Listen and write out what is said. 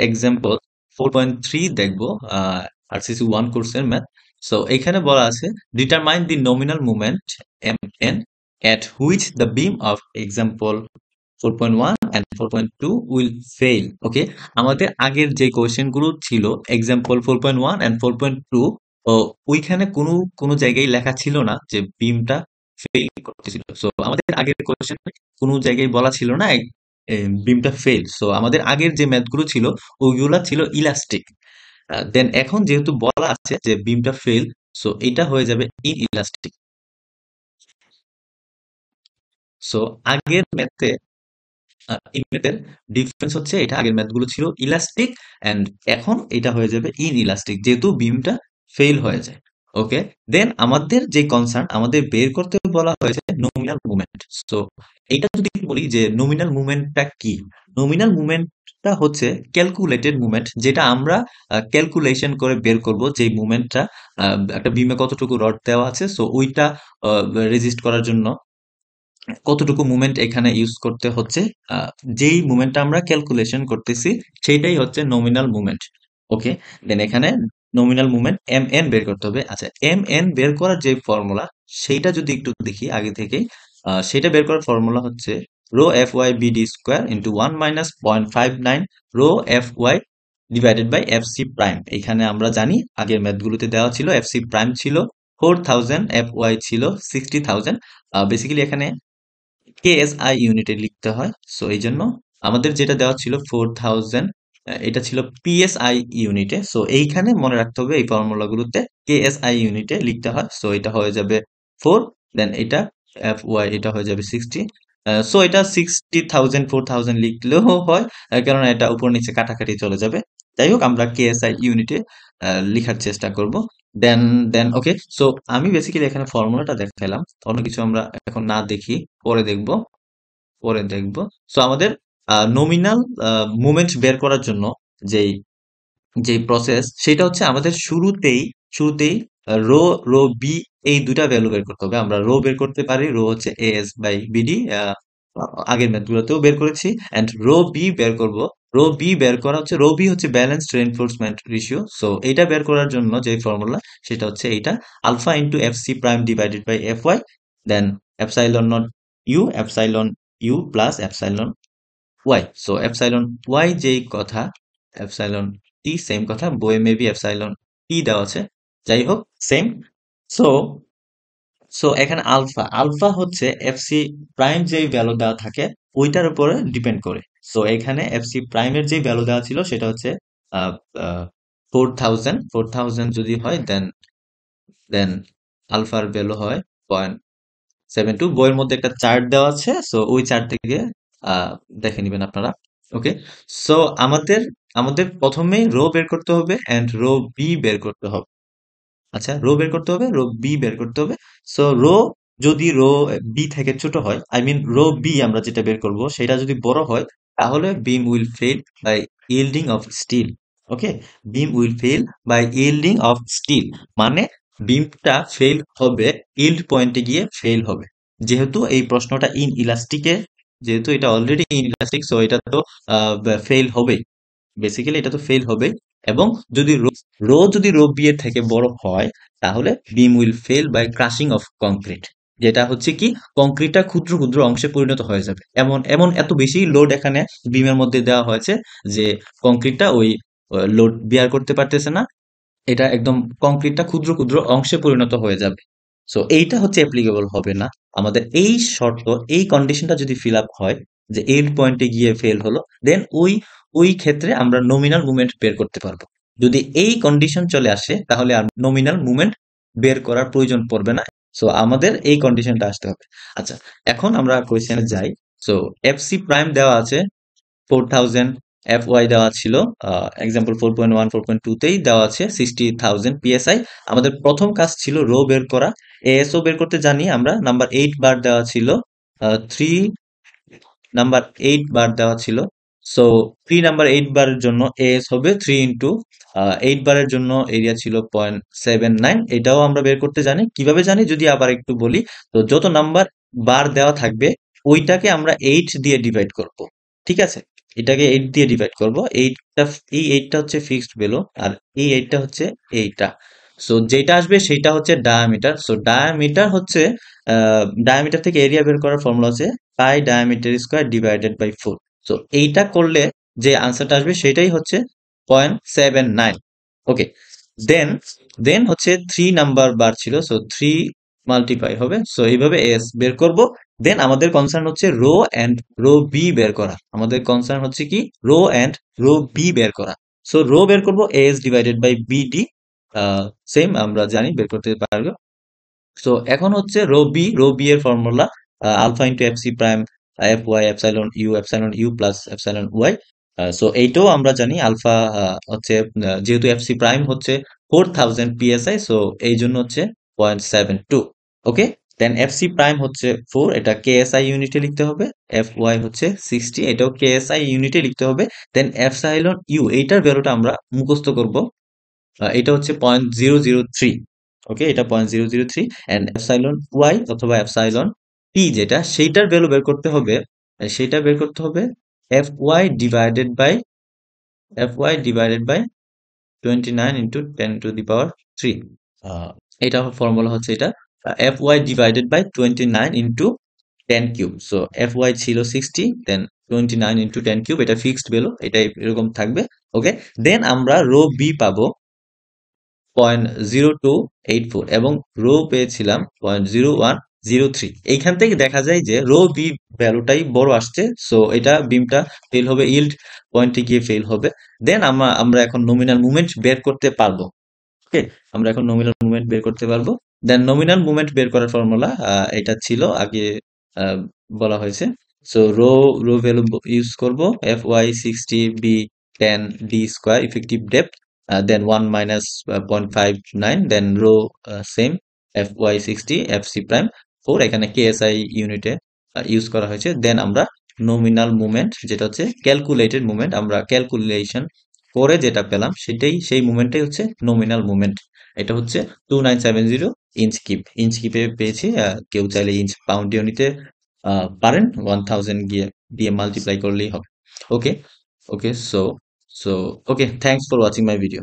Example 4.3 দেখবো RCC 1 কোর্সের math. So এখানে বলা আছে determine the nominal movement M N at which the beam of example 4.1 and 4.2 will fail. ওকে, আমাদের আগের যে কোয়েশ্চেন গুলো ছিল এক্সাম্পল 4.1 and 4.2, ওইখানে কোনো কোনো জায়গায় লেখা ছিল না যে বিমটা ফেল করতেছিল। সো আমাদের আগের কোয়েশ্চেন কোনো জায়গায় বলা ছিল না বিমটা ফেল। সো আমাদের আগের যে ম্যাথ গুলো ছিল ওইগুলা ছিল ইলাস্টিক। দেন এখন যেহেতু বলা আছে যে বিমটা ফেল, সো এটা হয়ে যাবে ইন ইলাস্টিক। সো আগের ম্যাথে এই ম্যাথের ডিফারেন্স হচ্ছে এটা আগের ম্যাথগুলো ছিল ইলাস্টিক এন্ড এখন এটা হয়ে যাবে ইন ইলাস্টিক যেহেতু বিমটা ফেল হয়ে যায়। ওকে, দেন আমাদের যে কনসার্ন আমাদের বের করতে বলা হয়েছে নমিনাল মুভমেন্ট। সো এটা যদি বলি যে নমিনাল মুভমেন্টটা কি, নমিনাল মুভমেন্টটা হচ্ছে ক্যালকুলেটেড মুভমেন্ট যেটা আমরা ক্যালকুলেশন করে বের করব যে মুভমেন্টটা একটা বিমে কতটুকু রড দেওয়া আছে, সো ওইটা রেজিস্ট করার জন্য কতটুকু মুভমেন্ট এখানে ইউজ করতে হচ্ছে। যেই মুভমেন্টটা আমরা ক্যালকুলেশন করতেছি সেটাই হচ্ছে নমিনাল মুভমেন্ট। ওকে, দেন এখানে নমিনাল মুভমেন্ট এম এন বের করতে হবে। আচ্ছা, এম এন বের করার যে ফর্মুলা সেইটা যদি একটু দেখি আগে থেকে, সেটা বের করার ফর্মুলা হচ্ছে rho F Y B D square into 1 - 0.59 rho F Y divided by F C prime. এখানে আমরা জানি আগের ম্যাথগুলোতে দেওয়া ছিল এফ সি প্রাইম ছিল 4000, এফ ওয়াই ছিল 60,000। বেসিক্যালি এখানে কেএসআই ইউনিটে লিখতে হয়। সো এই জন্য আমাদের যেটা দেওয়া ছিল 4000, এটা ছিল পিএসআই ইউনিটে। সো এইখানে মনে রাখতে হবে এই ফর্মুলা গুলোতে কেএসআই ইউনিটে লিখতে হয়। সো এটা হয়ে যাবে 4, দেন এটা এফ ওয়াই এটা হয়ে যাবে 60। সো এটা 60,000 4000 লিখলেও হয়, কারণ এটা উপর নিচে কাটাকাটি চলে যাবে। যাই হোক, আমরা কেএসআই ইউনিটে লিখার চেষ্টা করব। দেন দেন ওকে, সো আমি বেসিক্যালি এখানে ফর্মুলাটা দেখাইলাম, অন্য কিছু আমরা এখন না দেখি, পরে দেখব, পরে দেখব। সো আমাদের নমিনাল মুভমেন্ট বের করার জন্য যেই যে প্রসেস সেটা হচ্ছে আমাদের শুরুতেই শুরুতেই রো রো বি এই দুটা ভ্যালু বের করতে হবে। আমরা রো বের করতে পারি, রো হচ্ছে এএস বাই বিডি, আগের ম্যাথগুলোতেও বের করেছি। এন্ড রো বি বের করব। রো বি বের করা হচ্ছে, রো বি হচ্ছে ব্যালেন্সড রেইনফোর্সমেন্ট রেশিও। সো এটা বের করার জন্য যে ফর্মুলা সেটা হচ্ছে এইটা alpha into F C prime divided by F Y, then epsilon naught U, epsilon U plus epsilon Y. So epsilon Y যেই কথা, এপসাইলন টি সেম কথা, বইয়ে মেবি এপসাইলন টি দেওয়া আছে, যাই হোক সেম। সো সো এখানে আলফা আলফা হচ্ছে এফসি প্রাইম যেই ভ্যালু দেওয়া থাকে ওইটার উপরে ডিপেন্ড করে। সো এখানে এফসি প্রাইমের যে ভ্যালু দেওয়া ছিল সেটা হচ্ছে 4000, 4000 যদি হয় দেন দেন আলফার ভ্যালু হয় 0.72। বইয়ের মধ্যে একটা চার্ট দেওয়া আছে, সো ওই চার্ট থেকে আহ, দেখে নেবেন আপনারা। ওকে, সো আমাদের আমাদের প্রথমে রো বের করতে হবে এন্ড রো বি বের করতে হবে। আচ্ছা, রো বের করতে হবে, রো বি বের করতে হবে। সো রো যদি রো বি থেকে ছোট হয়, আই মিন রো বি আমরা যেটা বের করব সেটা যদি বড় হয়, তাহলে beam will fail by yielding of steel. Okay, beam will fail by yielding of steel মানে বিমটা ফেল হবে, ইল্ড পয়েন্টে গিয়ে ফেল হবে। যেহেতু এই প্রশ্নটা ইন ইলাস্টিকে, যেহেতু এটা অলরেডি ইন ইলাস্টিক, সো এটা তো ফেল হবে, বেসিক্যালি এটা তো ফেল হবে। এবং যদি রো যদি রো বি এর থেকে বড় হয়, তাহলে beam will fail by crushing of concrete, যেটা হচ্ছে কি কংক্রিটটা ক্ষুদ্র ক্ষুদ্র অংশে পরিণত হয়ে যাবে। এমন এমন এত বেশি লোড এখানে বিমের মধ্যে দেওয়া হয়েছে যে কংক্রিটটা ওই লোড বিয়ার করতে পারতেছে না, এটা একদম কংক্রিটটা ক্ষুদ্র ক্ষুদ্র অংশে পরিণত হয়ে যাবে। সো এইটা হচ্ছে অ্যাপ্লিকেবল হবে না আমাদের। এই শর্ত, এই কন্ডিশনটা যদি ফিল আপ হয় যে এন্ড পয়েন্টে গিয়ে ফেল হলো, দেন ওই ওই ক্ষেত্রে আমরা নমিনাল মুভমেন্ট বের করতে পারবো। যদি এই কন্ডিশন চলে আসে তাহলে আর নমিনাল মুভমেন্ট বের করার প্রয়োজন পড়বে না। সো আমাদের এই কন্ডিশনটা আসতে হবে। আচ্ছা, এখন আমরা কোয়েশ্চেনে যাই। সো এফসি প্রাইম দেওয়া আছে 4000, এফ ওয়াই দেওয়া ছিল এক্সাম্পল 4.1 4.2 তেই দেওয়া আছে 60,000 পিএসআই। আমাদের প্রথম কাজ ছিল রো বের করা। এএসও বের করতে জানি আমরা, নাম্বার 8 বার দেওয়া ছিল, 3 নাম্বার 8 বার দেওয়া ছিল। সো 3 নাম্বার 8 বারের জন্য এএস হবে 3 ইন্টু 8 বারের জন্য এরিয়া ছিল 0.79। এটাও আমরা বের করতে জানি। কিভাবে জানি যদি আবার একটু বলি, তো যত নাম্বার বার দেওয়া থাকবে ওইটাকে আমরা 8 দিয়ে ডিভাইড করব, ঠিক আছে। এটাকে 8 দিয়ে ডিভাইড করব। 8টা, এই 8টা হচ্ছে ফিক্সড ভ্যালু, আর এই 8টা হচ্ছে এইটা। সো যেটা আসবে সেটা হচ্ছে ডায়ামিটার। সো ডায়ামিটার হচ্ছে ডায়ামিটার থেকে এরিয়া বের করার ফর্মুলা আছে pi diameter square divided by 4। So এইটা করলে যে আনসারটা আসবে সেটাই হচ্ছে 0.79। ওকে, দেন দেন হচ্ছে 3 নাম্বার বার ছিল, সো 3 মাল্টিপ্লাই হবে। সো এইভাবে এস বের করব। দেন আমাদের কনসার্ন হচ্ছে রো এন্ড রো বি বের করা। আমাদের কনসার্ন হচ্ছে কি রো এন্ড রো বি বের করা। সো রো বের করব S divided by B D, same আমরা জানি বের করতে পারবো। সো এখন হচ্ছে রো বি এর formula alpha into F C prime F Y epsilon U plus epsilon Y. So এইটাও আমরা জানি আলফা হচ্ছে যেহেতু এফ সি প্রাইম হচ্ছে 4000 পিএসআই, সো এই জন্য হচ্ছে 0.72। ওকে, দেন এফ সি প্রাইম হচ্ছে 4, এটা কেএসআই ইউনিটে লিখতে হবে। এফ ওয়াই হচ্ছে 60, এটাও কেএসআই ইউনিটে লিখতে হবে। দেন এপসাইলন ইউ এইটার ভ্যালুটা আমরা মুখস্থ করব। এটা হচ্ছে 0.003। ওকে, এটা 0.003। এন্ড এপসাইলন ওয়াই অথবা এপসাইলন টি যেটা সেইটার ভ্যালু বের করতে হবে। সেটা বের করতে হবে F Y divided by F Y divided by 29 into 10⁻³ এটা ফর্মুলা হচ্ছে এটা F Y divided by 29 into 10³ so F Y ছিল 60, দেন 29 ইন্টু 10³ এটা ফিক্সড ভ্যালু, এটাই এরকম থাকবে। ওকে, দেন আমরা রো বি পাবো 0.0284 এবং রো পেয়েছিলাম 0.0103। এইখান থেকে দেখা যায় যে রো বি ভ্যালুটাই বড় আসছে, সো এটা বিমটা ফেল হবে, ইল্ড পয়েন্টে গিয়ে ফেল হবে। দেন আমরা এখন নমিনাল মুভমেন্ট বের করতে পারবো। ওকে, আমরা এখন নমিনাল মুভমেন্ট বের করতে পারবো। দেন নমিনাল মুভমেন্ট বের করার ফর্মুলা এটা ছিল আগে আহ, বলা হয়েছে। সো রো ভ্যালু ইউজ করব F Y 60 B 10 D square effective depth, then 1 minus 0.59, then rho same F Y 60 F C prime 4, এখানে কেএসআই ইউনিটে ইউজ করা হয়েছে। দেন আমরা নমিনাল মুভমেন্ট যেটা হচ্ছে ক্যালকুলেটেড মুভমেন্ট, আমরা ক্যালকুলেশন করে যেটা পেলাম সেটাই, সেই মুভমেন্টটাই হচ্ছে নমিনাল মুভমেন্ট। এটা হচ্ছে 2970 ইঞ্চ কিপ। ইঞ্চ কিপে পেয়েছি, কেউ চাইলে ইঞ্চ পাউন্ডেও নিতে পারেন। 1000 গিয়ে দিয়ে মাল্টিপ্লাই করলেই হবে। Okay, okay, so so okay, thanks for watching my video.